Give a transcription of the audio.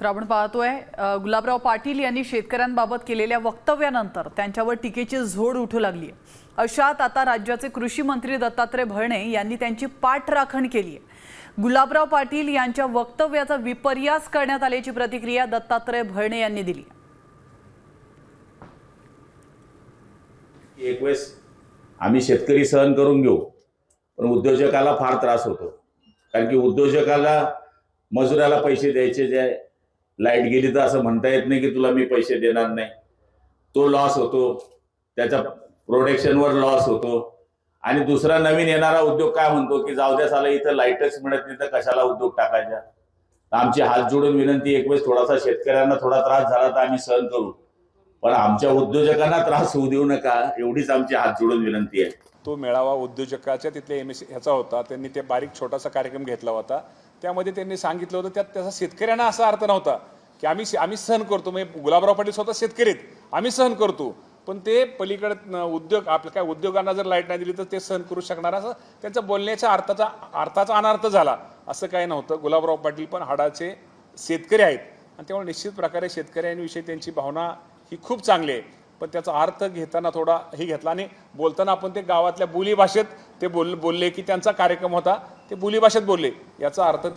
तर आपण पाहतोय गुलाबराव पाटील यांनी शेतकऱ्यांबाबत केलेल्या वक्तव्यानंतर त्यांच्यावर टीकेची झोड उठू लागली आहे। अशात आता राज्याचे कृषी मंत्री दत्तात्रय भरणे यांनी त्यांची पाठराखण केली आहे। गुलाबराव पाटील यांच्या वक्तव्याचा विपर्यास करण्यात आल्याची प्रतिक्रिया दत्तात्रय भरणे यांनी दिली। एक वेळेस आम्ही शेतकरी सहन करून घेऊ, पण उद्योजकाला फार त्रास होतो, कारण की उद्योजकाला मजुराला पैसे द्यायचे, जे लाईट गेली तर असं म्हणता येत नाही की तुला मी पैसे देणार नाही, तो लॉस होतो, त्याच्या प्रोडक्शनवर लॉस होतो। आणि दुसरा नवीन येणारा उद्योग काय म्हणतो की जाऊ द्या साला, इथं लाईटच मिळत नाही तर कशाला उद्योग टाकायचा। आमची हात जोडून विनंती, एक वेळेस थोडासा शेतकऱ्यांना थोडा त्रास झाला तर आम्ही सहन करू, पण आमच्या उद्योजकांना त्रास होऊ देऊ नका, एवढीच आमची हात जोडून विनंती आहे। तो मेळावा उद्योजकाच्या तिथले एमएससी ह्याचा होता, त्यांनी ते बारीक छोटासा कार्यक्रम घेतला होता। त्यामध्ये त्यांनी सांगितलं होतं, त्याचा शेतकऱ्यांना असा अर्थ नव्हता की आम्ही सहन करतो, म्हणजे गुलाबराव पाटील स्वतः शेतकरी आहेत, आम्ही सहन करतो, पण ते पलीकडे उद्योग आपल्या काय उद्योगांना जर लाईट नाही दिली तर ते सहन करू शकणार, असं त्यांचा बोलण्याच्या अर्थाचा अनर्थ झाला। असं काही नव्हतं। गुलाबराव पाटील पण हाडाचे शेतकरी आहेत आणि त्यामुळे निश्चित प्रकारे शेतकऱ्यांविषयी त्यांची भावना ही खूप चांगली आहे, पण त्याचा अर्थ घेताना थोडा हे घेतला आणि बोलताना आपण ते गावातल्या बोली भाषेत ते बोलले की त्यांचा कार्यक्रम होता, ते बोली भाषेत बोलले, याचा अर्थ